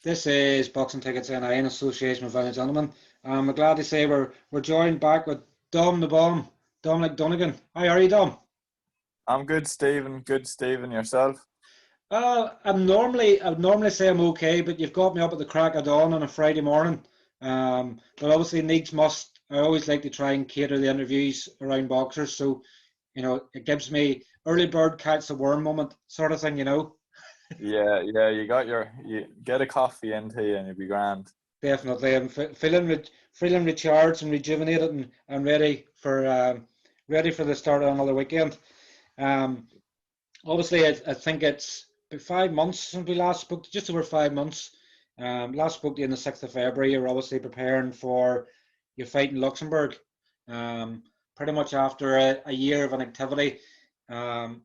This is Boxing Tickets NI in association with Valiant Gentlemen. I'm glad to say we're joined back with Dom the Bomb, Dominic Donegan. How are you, Dom? I'm good, Stephen. Good, Stephen. Yourself? I'd normally say I'm okay, but you've got me up at the crack of dawn on a Friday morning. But obviously needs must. I always like to try and cater the interviews around boxers, so it gives me early bird catch the worm moment sort of thing. Yeah. You get a coffee into you and you'll be grand. Definitely, I'm feeling recharged and rejuvenated and ready for the start of another weekend. Um, Obviously, I think it's been 5 months since we last spoke, just over 5 months. Last spoke to you on the 6th of February. You're obviously preparing for your fight in Luxembourg. Pretty much after a year of inactivity. Um,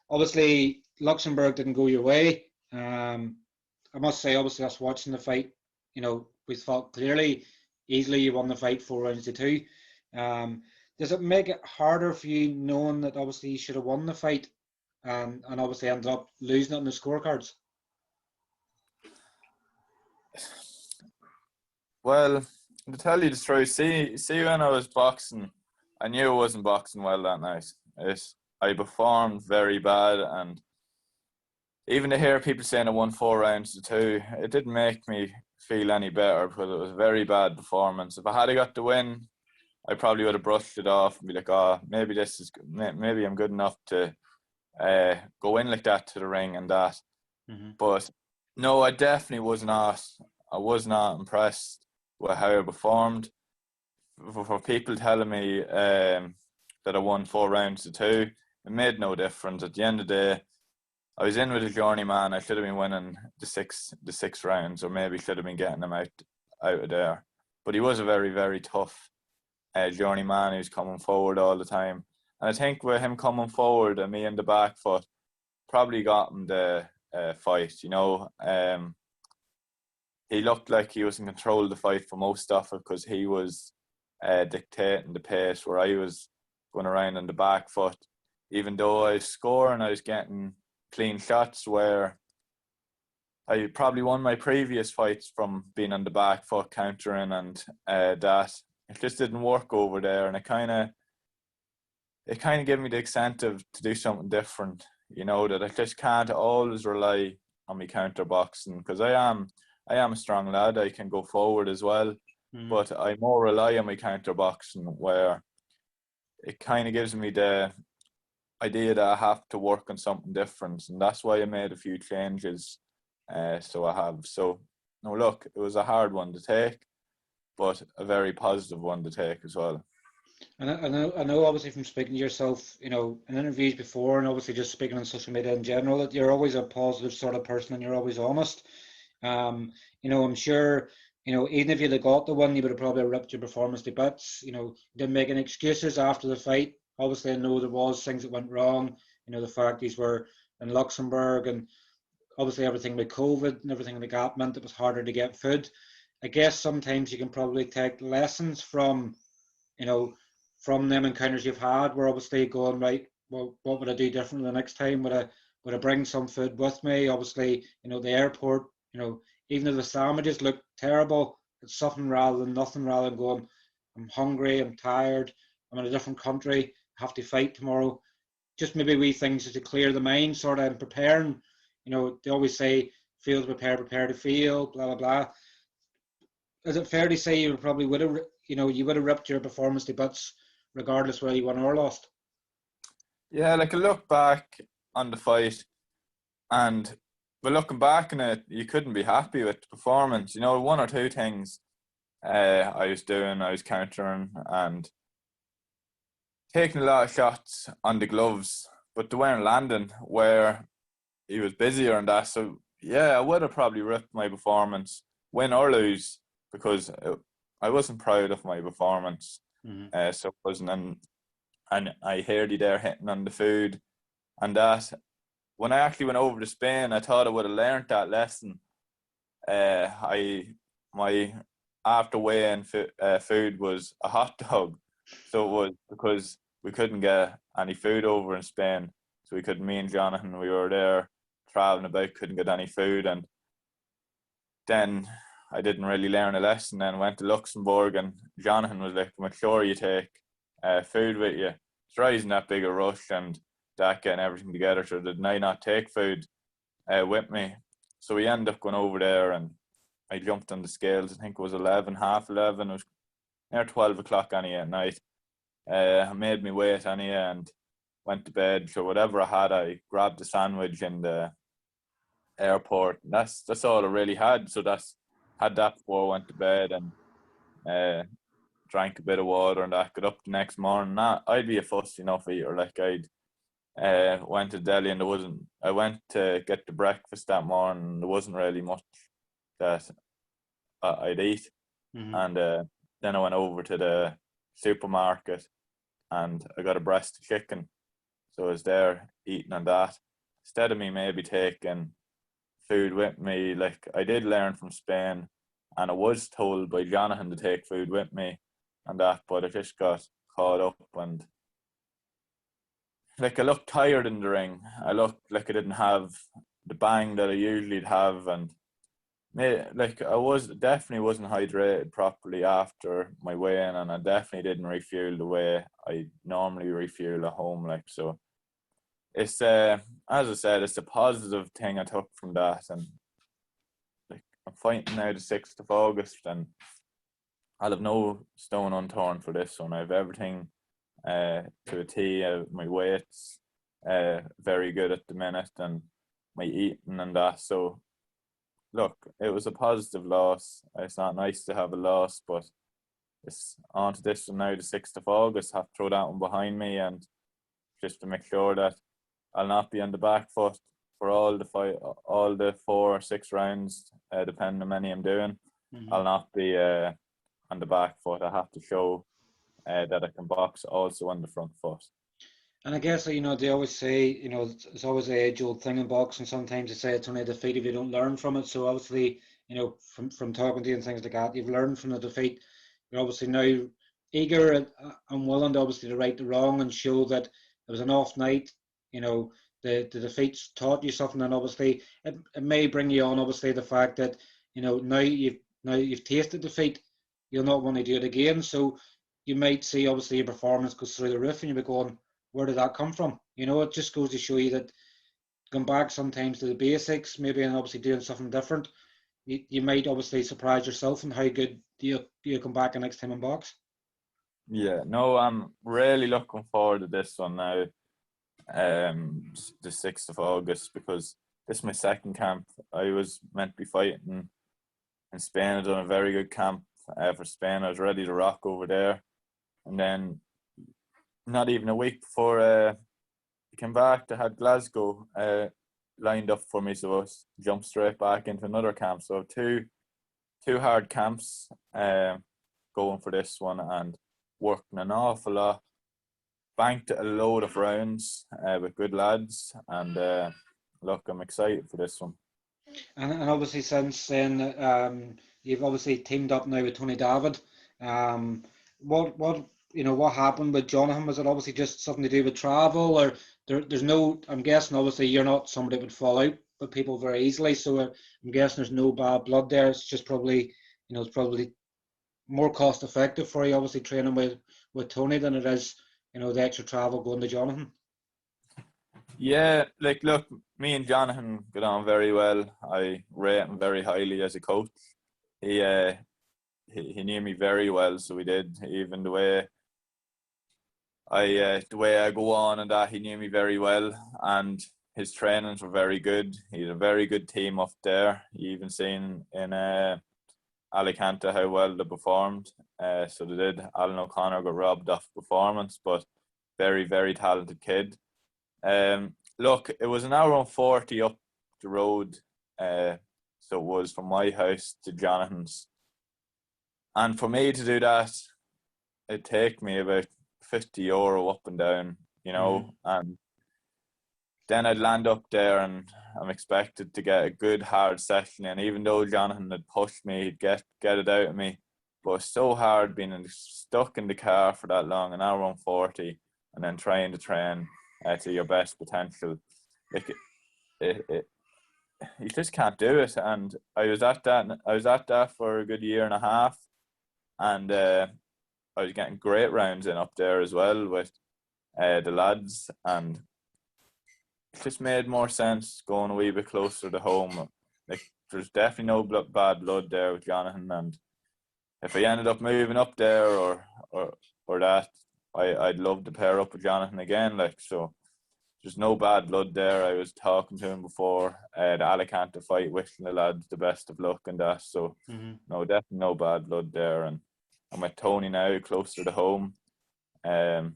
Obviously, Luxembourg didn't go your way. I must say, obviously, us watching the fight, we thought clearly, easily you won the fight 4 rounds to 2. Um, does it make it harder for you knowing that obviously you should have won the fight and obviously ended up losing it in the scorecards? Well, to tell you the truth, see when I was boxing, I knew I wasn't boxing well that night. I performed very bad, and even to hear people saying I won 4 rounds to 2, it didn't make me feel any better because it was a very bad performance. If I had got the win, I probably would have brushed it off and be like, oh, maybe I'm good enough to go in like that to the ring and that. Mm-hmm. But no, I definitely was not. I was not impressed with how I performed. For people telling me that I won 4 rounds to 2, it made no difference. At the end of the day, I was in with a journeyman. I should have been winning the six rounds, or maybe should have been getting him out of there. But he was a very, very tough journeyman who's coming forward all the time. And I think with him coming forward and me in the back foot, probably got him the fight. He looked like he was in control of the fight for most of it because he was dictating the pace where I was going around on the back foot. Even though I was scoring, I was getting clean shots where I probably won my previous fights from being on the back foot countering, and that it just didn't work over there, and it kind of gave me the incentive to do something different. That I just can't always rely on my counter boxing because I am a strong lad. I can go forward as well, but I more rely on my counter boxing where it kind of gives me the idea that I have to work on something different, and that's why I made a few changes. So I have. So no, look, it was a hard one to take, but a very positive one to take as well. And I know, obviously, from speaking to yourself, in interviews before, and obviously just speaking on social media in general, that you're always a positive sort of person and you're always honest. I'm sure, even if you'd have got the one, you would have probably ripped your performance to bits. Didn't make any excuses after the fight. Obviously, I know there was things that went wrong. The fact these were in Luxembourg, and obviously everything with COVID and everything like that meant it was harder to get food. I guess sometimes you can probably take lessons from them encounters you've had. We're obviously going, right, well, what would I do differently the next time? Would I bring some food with me? Obviously, the airport, even if the sandwiches look terrible, it's something rather than nothing, rather than going, I'm hungry, I'm tired, I'm in a different country, I have to fight tomorrow. Just maybe wee things to clear the mind, sort of, and preparing. They always say, fail to prepare, prepare to fail, blah, blah, blah. Is it fair to say you probably would have, you would have ripped your performance to bits regardless whether you won or lost? Yeah, like I look back on the fight, and but looking back on it, you couldn't be happy with the performance. One or two things I was countering and taking a lot of shots on the gloves, but they weren't landing where he was busier and that. So yeah, I would have probably ripped my performance, win or lose, because I wasn't proud of my performance. So it wasn't, and I heard you there hitting on the food, and that when I actually went over to Spain, I thought I would have learned that lesson. My after weigh-in food was a hot dog, so it was because we couldn't get any food over in Spain, so we couldn't. Me and Jonathan, we were there traveling about, couldn't get any food, and then I didn't really learn a lesson. Then went to Luxembourg, and Jonathan was like, make sure you take food with you. It's rising that big a rush and that getting everything together. So did I not take food with me? So we ended up going over there, and I jumped on the scales. I think it was 11, half 11. It was near 12 o'clock anyway at night. I made me wait anyway and went to bed. So whatever I had, I grabbed a sandwich in the airport. That's all I really had. So had that before I went to bed, and drank a bit of water, and I got up the next morning. I'd be a fussy enough eater. Like I'd went to Delhi, and I went to get the breakfast that morning, and there wasn't really much that I'd eat. Mm-hmm. And then I went over to the supermarket and I got a breast of chicken. So I was there eating on that. Instead of me maybe taking food with me, like I did learn from Spain, and I was told by Jonathan to take food with me and that, but I just got caught up, and like I looked tired in the ring. I looked like I didn't have the bang that I usually have, and like I definitely wasn't hydrated properly after my weigh-in, and I definitely didn't refuel the way I normally refuel at home. Like, so it's as I said, it's a positive thing I took from that, and like I'm fighting now the 6th of August, and I'll have no stone unturned for this one. I have everything to a T. My weight's very good at the minute, and my eating and that. So look, it was a positive loss. It's not nice to have a loss, but it's on to this one now, the 6th of August. Have to throw that one behind me, and just to make sure that I'll not be on the back foot for all the 4 or 6 rounds, depending on how many I'm doing. Mm-hmm. I'll not be on the back foot. I have to show that I can box also on the front foot. And I guess, they always say, it's always the age-old thing in boxing. Sometimes they say it's only a defeat if you don't learn from it. So obviously, from talking to you and things like that, you've learned from the defeat. You're obviously now eager and willing to obviously to right the wrong and show that it was an off night. The defeats taught you something, and obviously it may bring you on. Obviously, the fact that now you've tasted defeat, you'll not want to do it again. So you might see obviously your performance goes through the roof, and you'll be going, where did that come from? It just goes to show you that going back sometimes to the basics, maybe, and obviously doing something different, you might obviously surprise yourself in how good do you come back the next time in box. Yeah, no, I'm really looking forward to this one now, the 6th of August, because this is my second camp. I was meant to be fighting in Spain. I'd done a very good camp for Spain. I was ready to rock over there, and then not even a week before I came back, I had Glasgow lined up for me, so I jumped straight back into another camp. So two hard camps going for this one, and working an awful lot. Banked a load of rounds with good lads, and look, I'm excited for this one. And obviously since then, you've obviously teamed up now with Tony Davitt. What happened with Jonathan? Was it obviously just something to do with travel, or there's no? I'm guessing obviously you're not somebody that would fall out with people very easily, so I'm guessing there's no bad blood there. It's just probably it's probably more cost effective for you obviously training with Tony than it is the extra travel going to Jonathan. Yeah, like look, me and Jonathan got on very well. I rate him very highly as a coach. He knew me very well, so we did. Even the way I go on and that, he knew me very well, and his trainings were very good. He had a very good team up there. You even seen in Alicante how well they performed. So they did. Alan O'Connor got robbed off performance, but very, very talented kid. Look, it was an hour and 40 up the road. So it was from my house to Jonathan's. And for me to do that, it'd take me about €50 up and down, and then I'd land up there, and I'm expected to get a good hard session. And even though Jonathan had pushed me, he'd get it out of me. But it's so hard being stuck in the car for that long, an hour and 40, and then trying to train to your best potential. Like he just can't do it. And I was at that for a good year and a half, and I was getting great rounds in up there as well with the lads, and it just made more sense going a wee bit closer to home. Like, there's definitely no bad blood there with Jonathan, and if I ended up moving up there or that, I'd love to pair up with Jonathan again. Like, so there's no bad blood there. I was talking to him before the Alicante fight, wishing the lads the best of luck and that. So no, definitely no bad blood there. And I'm with Tony now, closer to home, and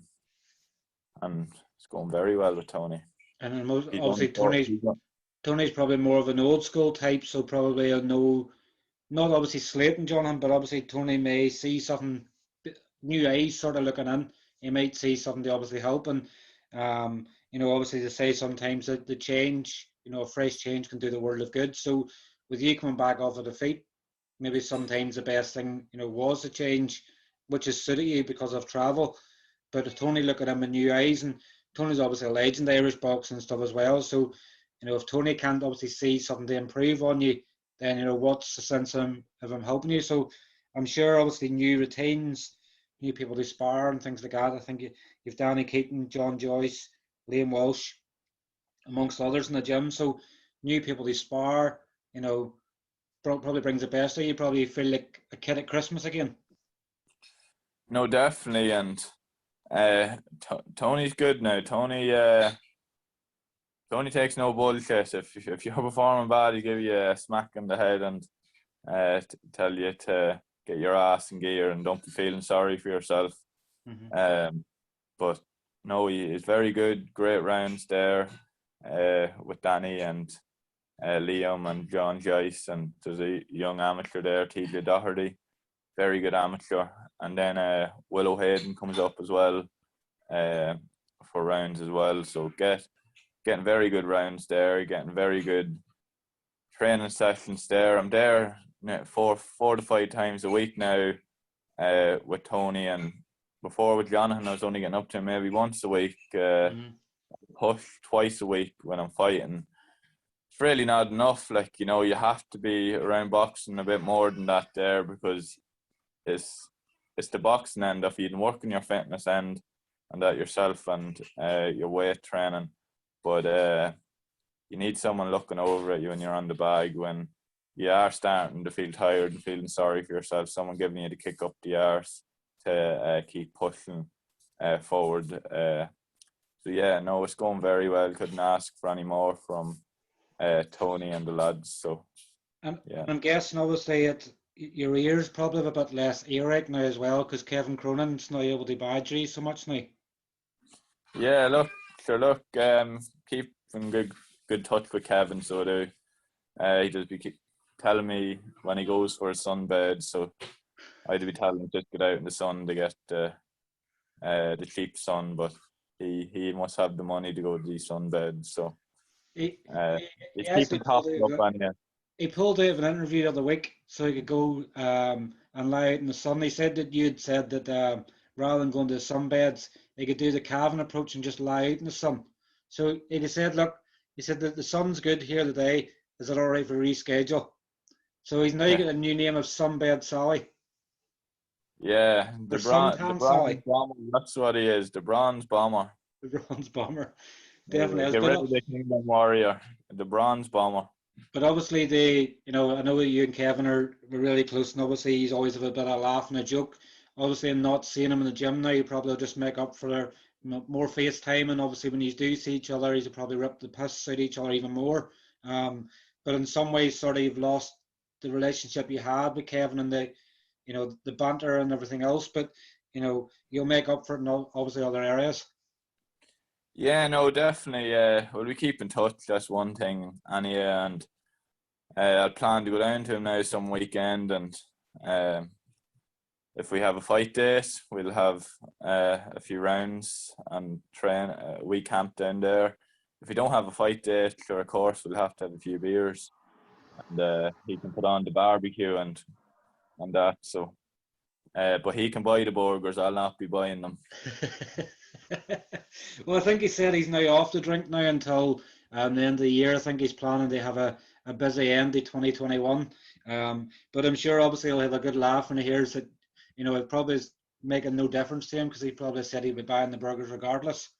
it's going very well with Tony. And then obviously Tony's probably more of an old school type, so probably not obviously slating Jonathan, but obviously Tony may see something, new eyes sort of looking in. He might see something to obviously help, and obviously they say sometimes that the change, a fresh change can do the world of good. So with you coming back off of defeat, maybe sometimes the best thing, was a change, which has suited you because of travel. But if Tony look at him with new eyes, and Tony's obviously a legend, Irish boxing and stuff as well. So, if Tony can't obviously see something to improve on you, then, what's the sense of him helping you? So I'm sure obviously new routines, new people to spar and things like that. I think you've Danny Keating, John Joyce, Liam Walsh, amongst others in the gym. So new people to spar, probably brings the best of you. Probably feel like a kid at Christmas again. No, definitely. And Tony's good now. Tony takes no bullshit. If you're performing bad, he give you a smack in the head and tell you to get your ass in gear and don't be feeling sorry for yourself. But no, he is very good. Great rounds there with Danny and Liam and John Joyce, and there's a young amateur there, TJ Doherty, very good amateur. And then Willow Hayden comes up as well for rounds as well. So getting very good rounds there, getting very good training sessions there. I'm there 4 to 5 times a week now with Tony, and before with Jonathan I was only getting up to maybe once a week, push twice a week when I'm fighting. It's really not enough. Like, you have to be around boxing a bit more than that there, because it's the boxing end of you can work on your fitness end and that yourself and your weight training. But you need someone looking over at you when you're on the bag, when you are starting to feel tired and feeling sorry for yourself, someone giving you the kick up the arse to keep pushing forward. So yeah, no, it's going very well. Couldn't ask for any more from Tony and the lads. So yeah. I'm guessing obviously your ears probably have a bit less earache now as well, because Kevin Cronin's not able to badger you so much now. Yeah, look, keep in good touch with Kevin. So he just be telling me when he goes for a sunbed. So I'd be telling him just get out in the sun to get the cheap sun, but he must have the money to go to these sunbeds. So he's keeping top up on you. He pulled out of an interview the other week so he could go and lie out in the sun. He said that you'd said that rather than going to the sunbeds, he could do the Cavan approach and just lie out in the sun. So he said, look, he said that the sun's good here today. Is it all right for reschedule? So he's now got a new name of Sunbed Sally. Yeah, the bronze bomber. That's what he is, the bronze bomber. The bronze bomber, definitely. Get rid of the Kingdom Warrior, the bronze bomber. But obviously, I know that you and Kevin were really close, and obviously he's always have a bit of a laugh and a joke. Obviously, I'm not seeing him in the gym now. You probably will just make up for their more FaceTime, and obviously when you do see each other, he's probably rip the piss out of each other even more. But in some ways, sort of, you've lost the relationship you had with Kevin and the banter and everything else. But you'll make up for it in obviously other areas. Yeah, no, definitely. Well, we keep in touch. That's one thing. And I'll plan to go down to him now some weekend, and if we have a fight date, we'll have a few rounds and train. We camp down there. If we don't have a fight date, sure, of course, we'll have to have a few beers, and he can put on the barbecue and that. So, but he can buy the burgers. I'll not be buying them. Well, I think he said he's now off the drink now until the end of the year. I think he's planning to have a a busy end to 2021. But I'm sure obviously he'll have a good laugh when he hears that, it probably is making no difference to him, because he probably said he'd be buying the burgers regardless.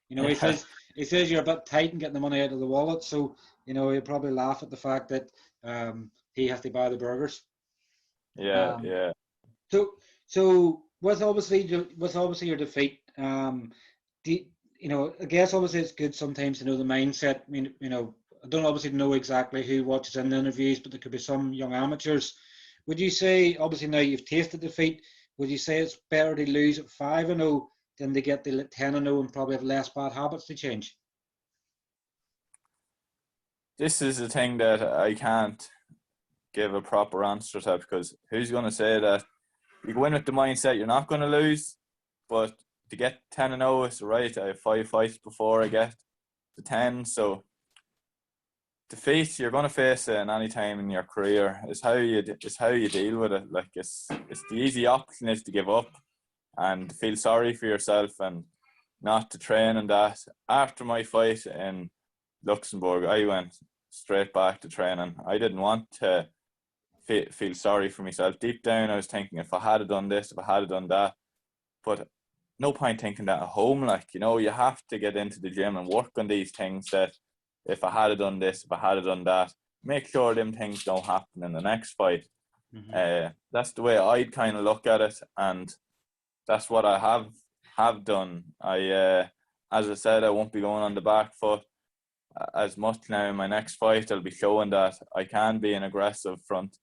He says you're a bit tight and getting the money out of the wallet, so he'll probably laugh at the fact that he has to buy the burgers. Yeah, yeah. So with obviously your defeat, I guess obviously it's good sometimes to know the mindset. I mean, I don't obviously know exactly who watches in the interviews, but there could be some young amateurs. Would you say, obviously now you've tasted defeat, would you say it's better to lose at 5-0 than to get the 10-0 and probably have less bad habits to change? This is the thing that I can't give a proper answer to, because who's going to say that you go in with the mindset you're not going to lose, but to get 10-0 is right. I have 5 fights before I get to 10, so defeat you're going to face it in any time in your career. It's how you deal with it. Like it's the easy option is to give up and feel sorry for yourself and not to train and that. After my fight in Luxembourg, I went straight back to training. I didn't want to feel sorry for myself. Deep down I was thinking, if I had done this, if I had done that, but no point thinking that at home. Like, you have to get into the gym and work on these things, that if I had done this, if I had done that, make sure them things don't happen in the next fight. Mm-hmm. That's the way I'd kind of look at it, and that's what I have done. As I said, I won't be going on the back foot as much now in my next fight. I'll be showing that I can be an aggressive front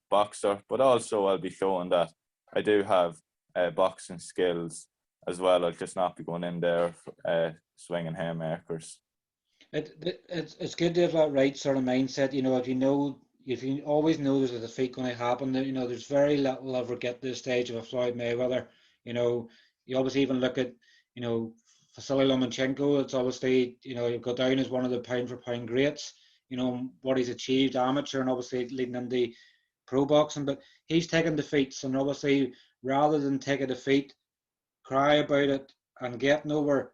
boxer, but also I'll be showing that I do have boxing skills as well. I'll just not be going in there swinging haymakers. It's good to have that right sort of mindset. If you always know there's a defeat going to happen, there's very little ever get to the stage of a Floyd Mayweather. You obviously even look at, Vasily Lomachenko. It's obviously, he'll go down as one of the pound for pound greats. What he's achieved amateur and obviously leading into pro boxing, but he's taken defeats, and obviously rather than take a defeat, cry about it and get nowhere,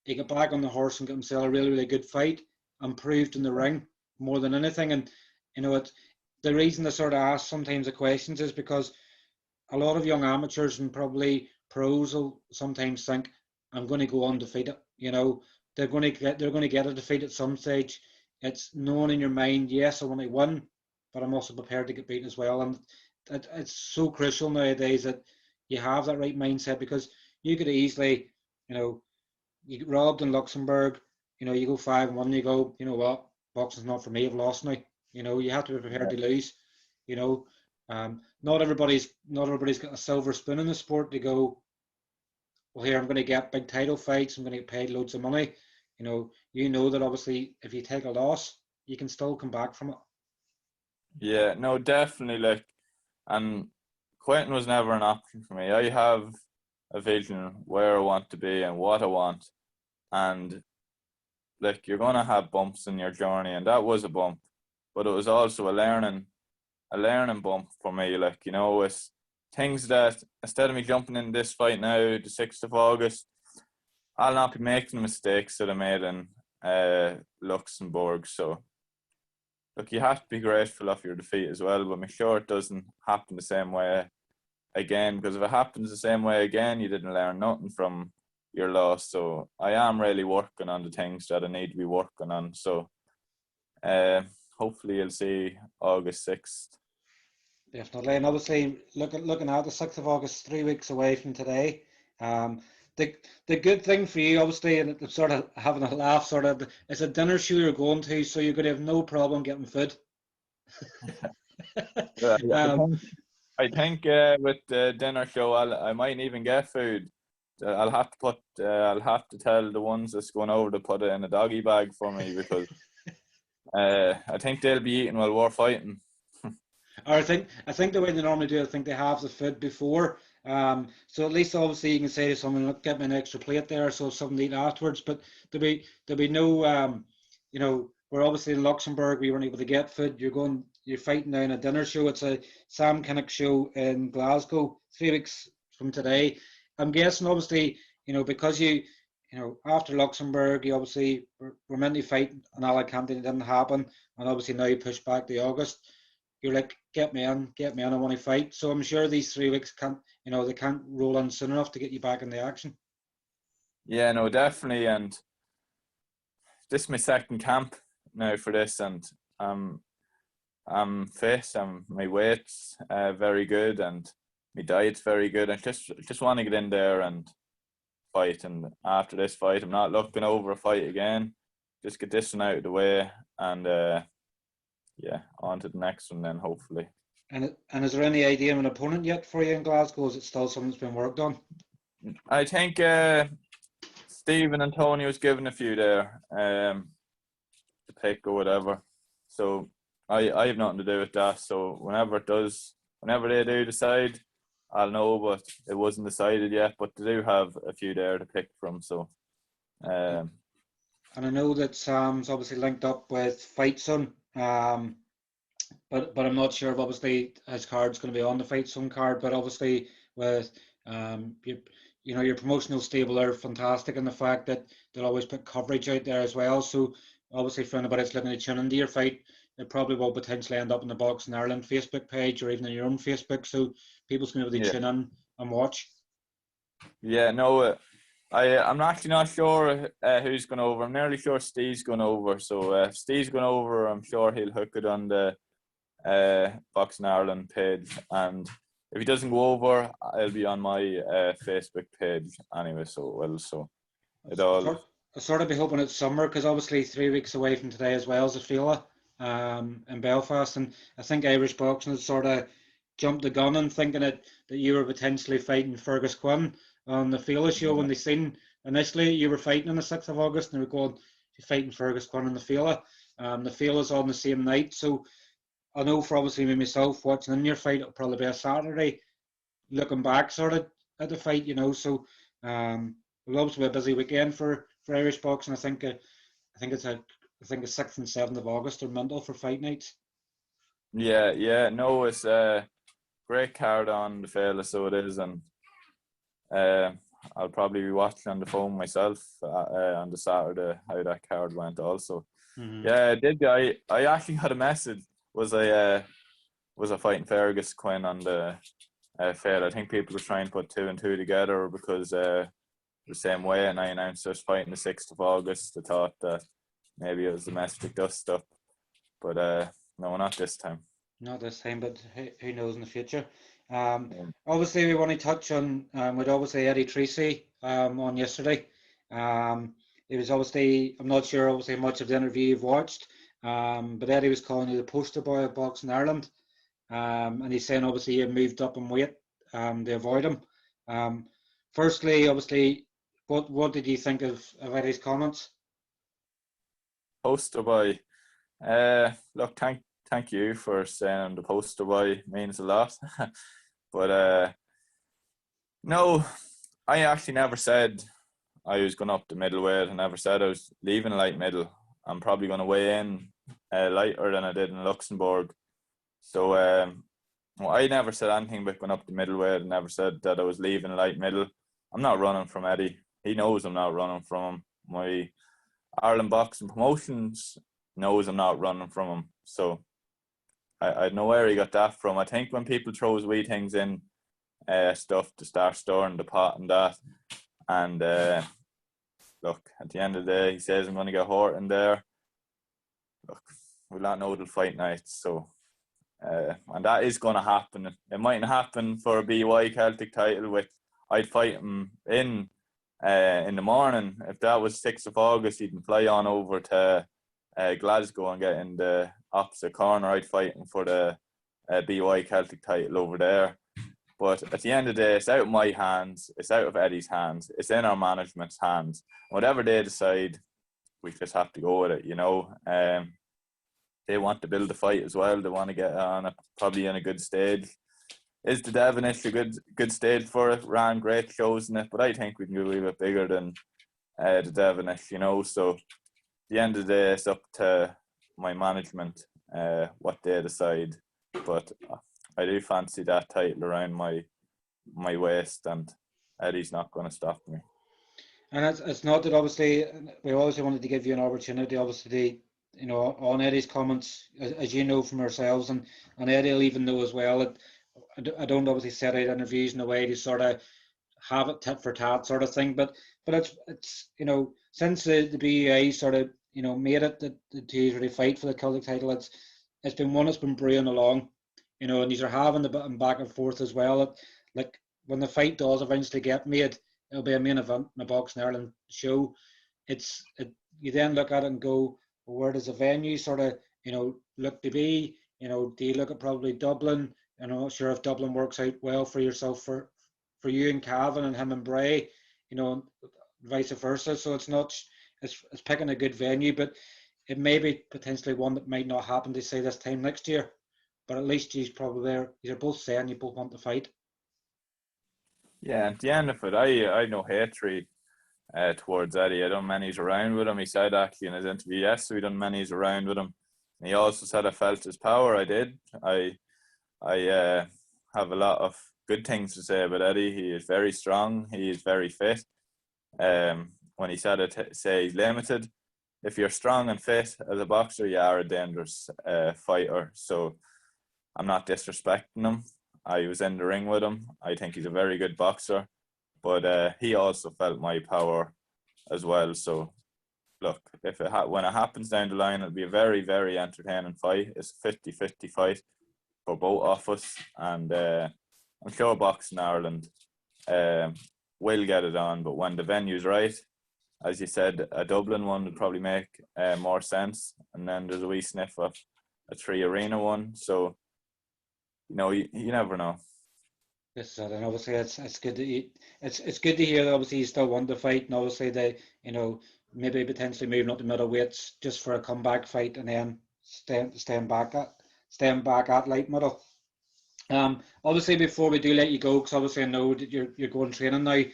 he got back on the horse and got himself a really, really good fight and proved in the ring more than anything. And the reason I sort of ask sometimes the questions is because a lot of young amateurs and probably pros will sometimes think, I'm going to go undefeated. They're going to get a defeat at some stage. It's knowing in your mind, yes, I want to win, but I'm also prepared to get beaten as well. And it's so crucial nowadays that you have that right mindset, because you could easily, you get robbed in Luxembourg, you go 5-1, you go, you know what, boxing's not for me, I've lost now. You have to be prepared to lose. Not everybody's got a silver spoon in the sport to go, well, here, I'm going to get big title fights, I'm going to get paid loads of money. That obviously if you take a loss, you can still come back from it. Yeah, no, definitely. And quitting was never an option for me. I have a vision where I want to be and what I want. And you're going to have bumps in your journey, and that was a bump, but it was also a learning bump for me. It's things that instead of me jumping in this fight now, the 6th of August, I'll not be making the mistakes that I made in Luxembourg. So, you have to be grateful of your defeat as well, but make sure it doesn't happen the same way again, because if it happens the same way again, you didn't learn nothing from your loss. So I am really working on the things that I need to be working on. So hopefully you'll see August 6th. Definitely, and obviously looking at the 6th of August, 3 weeks away from today. The good thing for you, obviously, and it's sort of having a laugh, sort of, it's a dinner show you're going to, so you're going to have no problem getting food. I think with the dinner show, I might even get food. I'll have to tell the ones that's going over to put it in a doggy bag for me, because I think they'll be eating while we're fighting. Or I think the way they normally do it, I think they have the food before. So at least obviously you can say to someone, look, get me an extra plate there, so something to eat afterwards. But there'll be no we're obviously in Luxembourg, we weren't able to get food. You're fighting now in a dinner show. It's a Sam Kinnock show in Glasgow, 3 weeks from today. I'm guessing obviously, because you after Luxembourg, you obviously were meant to fight in Alicante, it didn't happen, and obviously now you push back to August. You're like, get me in, I want to fight. So I'm sure these 3 weeks they can't roll in soon enough to get you back in the action. Yeah, no, definitely. And this is my second camp now for this, and I'm fit, and my weight's very good, and my diet's very good. I just want to get in there and fight. And after this fight, I'm not looking over a fight again. Just get this one out of the way, and on to the next one then, hopefully. And is there any idea of an opponent yet for you in Glasgow? Is it still something that's been worked on? I think Stephen and Tony was given a few there to pick or whatever. So I have nothing to do with that. So whenever they do decide, I'll know, but it wasn't decided yet. But they do have a few there to pick from. So, and I know that Sam's obviously linked up with Fight Sun, but I'm not sure if obviously his card's going to be on the Fight Sun card. But obviously with your promotional stable are fantastic, in the fact that they'll always put coverage out there as well. So obviously for anybody that's looking to tune into your fight, it probably will potentially end up in the Boxing Ireland Facebook page or even in your own Facebook, so people's going to be able to tune in and watch. Yeah, no, I'm actually not sure who's going over. I'm nearly sure Steve's going over. So if Steve's going over, I'm sure he'll hook it on the Boxing Ireland page, and if he doesn't go over, it'll be on my Facebook page anyway. I sort of be hoping it's summer, because obviously 3 weeks away from today as well as the Fila in Belfast, and I think Irish Boxing had sort of jumped the gun and thinking that you were potentially fighting Fergus Quinn on the Fila show. When they seen initially you were fighting on the 6th of August, and they were going, you're fighting Fergus Quinn on the Fila. The Fila's on the same night, so I know for obviously me myself watching in your fight, it'll probably be a Saturday, looking back sort of at the fight, so it'll obviously be a busy weekend for Irish Boxing. I think it's the 6th and 7th of August are mental for fight nights. Yeah, no, it's a great card on the Fela, so it is, and I'll probably be watching on the phone myself on the Saturday how that card went also. Mm-hmm. Yeah, it did. I actually got a message. Was I fighting Fergus Quinn on the Fela? I think people were trying to put 2 and 2 together because the same way, and I announced I was fighting the 6th of August. I thought that maybe it was domestic dust up, but no, not this time. Not this time, but who knows in the future. Obviously, we want to touch on with obviously Eddie Treacy on yesterday. It was obviously, I'm not sure obviously how much of the interview you've watched, but Eddie was calling you the poster boy of Boxing Ireland, and he's saying obviously you moved up in weight to avoid him. Firstly, obviously, what did you think of Eddie's comments? Poster boy. Look, thank you for saying I'm the poster boy. It means a lot. But no, I actually never said I was going up to middleweight. I never said I was leaving light middle. I'm probably going to weigh in lighter than I did in Luxembourg. So I never said anything about going up to middleweight. I never said that I was leaving light middle. I'm not running from Eddie. He knows I'm not running from him. My Ireland Boxing Promotions knows I'm not running from him. So I know where he got that from. I think when people throw his wee things in stuff to start storing the pot and that, and look, at the end of the day, he says I'm going to get hurt in there. Look, we'll not know till fight night. So and that is going to happen. It mightn't happen for a BY Celtic title, which I'd fight him in the morning. If that was 6th of August, he'd fly on over to Glasgow and get in the opposite corner. I'd fight him for the BY Celtic title over there. But at the end of the day, it's out of my hands. It's out of Eddie's hands. It's in our management's hands. Whatever they decide, we just have to go with it, They want to build the fight as well. They want to get on probably in a good stage. Is the Devonish a good stage for it? Ran great shows in it, but I think we can go a little bit bigger than the Devonish, So at the end of the day, it's up to my management what they decide. But I do fancy that title around my waist, and Eddie's not going to stop me. And it's not that obviously we obviously wanted to give you an opportunity, obviously, on Eddie's comments, as you know from ourselves, and Eddie will even know as well that I don't obviously set out interviews in a way to sort of have it tit for tat sort of thing, but it's since the BUA sort of made it that the two really fight for the Celtic title, it's been one that's been brewing along, and these are having the back and forth as well. Like when the fight does eventually get made, it'll be a main event in a Boxing Ireland show. You then look at it and go, well, where does the venue sort of look to be? Do you look at probably Dublin? I'm not sure if Dublin works out well for yourself for you and Cavan and him and Bray, vice versa. So it's picking a good venue, but it may be potentially one that might not happen to say this time next year. But at least he's probably there. You're both saying you both want to fight. Yeah, at the end of it, I no hatred towards Eddie. I done many's around with him. He said actually in his interview yesterday, we done many's around with him. And he also said I felt his power. I did. I have a lot of good things to say about Eddie. He is very strong. He is very fit. When he said it, say he's limited. If you're strong and fit as a boxer, you are a dangerous fighter. So I'm not disrespecting him. I was in the ring with him. I think he's a very good boxer, but he also felt my power as well. So look, if when it happens down the line, it'll be a very, very entertaining fight. It's a 50-50 fight for both of us, and I'm sure Boxing Ireland will get it on. But when the venue's right, as you said, a Dublin one would probably make more sense, and then there's a wee sniff of a 3 arena one. So you never know. Yes, and obviously it's good to it's good to hear that obviously you still want to fight, and obviously they maybe potentially moving up to middleweights just for a comeback fight, and then staying back at light middle. Obviously before we do let you go, because obviously I know that you're going training now.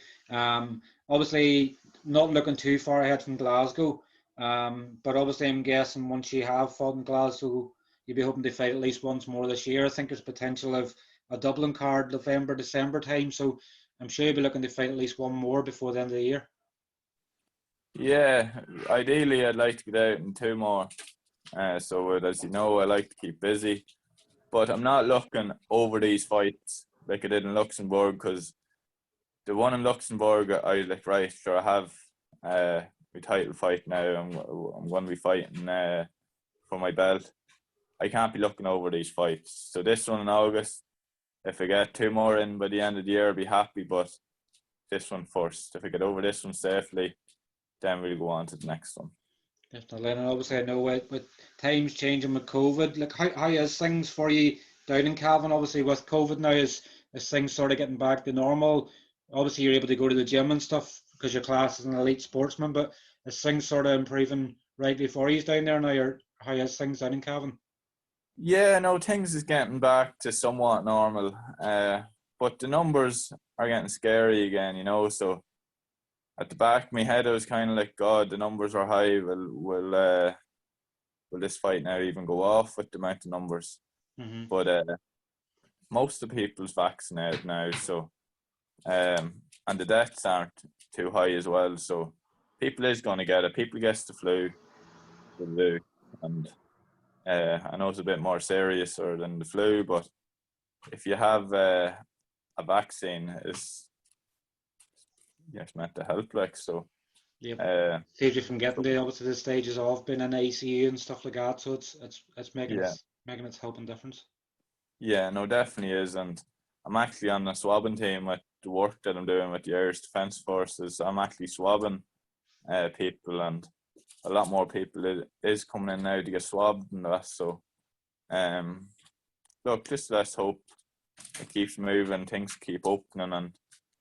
Obviously not looking too far ahead from Glasgow. But obviously I'm guessing once you have fought in Glasgow, you'll be hoping to fight at least once more this year. I think there's potential of a Dublin card November, December time. So I'm sure you'll be looking to fight at least one more before the end of the year. Yeah, ideally I'd like to get out in 2 more. So as you know, I like to keep busy. But I'm not looking over these fights like I did in Luxembourg, because the one in Luxembourg, I was like, right, sure, I have my title fight now. I'm going to be fighting for my belt. I can't be looking over these fights. So this one in August, if I get 2 more in by the end of the year, I'll be happy. But this one first. If I get over this one safely, then we'll go on to the next one. Definitely, and obviously I know with times changing with COVID, like how is things for you down in Cavan? Obviously with COVID now, is things sort of getting back to normal? Obviously you're able to go to the gym and stuff because your class is an elite sportsman, but is things sort of improving right before you down there now, or how is things down in Cavan? Yeah, no, things is getting back to somewhat normal, but the numbers are getting scary again, so at the back of my head I was kind of like, God, the numbers are high, will this fight now even go off with the amount of numbers? Mm-hmm. But most of the people's vaccinated now, so and the deaths aren't too high as well, so people is going to get it. People gets the flu, and I know it's a bit more serious than the flu, but if you have a vaccine, it's meant to help, like, so. Yeah, saves you from getting to obviously the stages of being in ICU and stuff like that. So it's making its helping difference. Yeah, no, definitely is, and I'm actually on the swabbing team with the work that I'm doing with the Irish Defence Forces. I'm actually swabbing people, and a lot more people is coming in now to get swabbed and that. So, look, just let's hope it keeps moving, things keep opening, and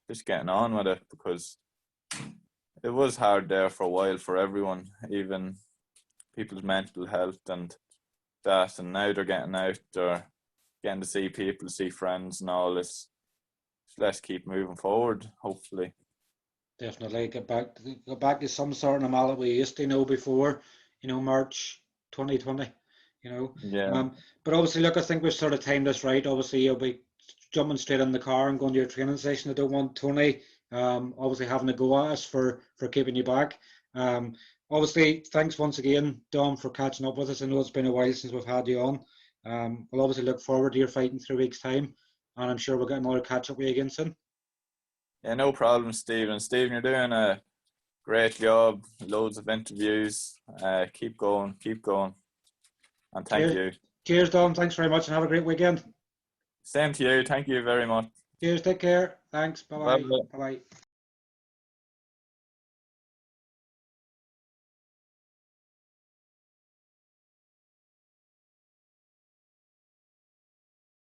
just getting on with it, because it was hard there for a while for everyone, even people's mental health and that, and now they're getting out, they're getting to see people, see friends and all this. So let's keep moving forward, hopefully. Definitely get back to some sort of normality we used to know before, March 2020, Yeah. But obviously, look, I think we've sort of timed this right. Obviously, you'll be jumping straight in the car and going to your training session. I don't want Tony obviously having a go at us for keeping you back. Obviously, thanks once again, Dom, for catching up with us. I know it's been a while since we've had you on. We'll obviously look forward to your fight in 3 weeks' time, and I'm sure we'll get another catch up with you again soon. Yeah, no problem, Stephen. Stephen, you're doing a great job. Loads of interviews. Keep going. And thank you. Cheers, Dom. Thanks very much, and have a great weekend. Same to you. Thank you very much. Cheers. Take care. Thanks. Bye-bye. Bye-bye. Bye-bye.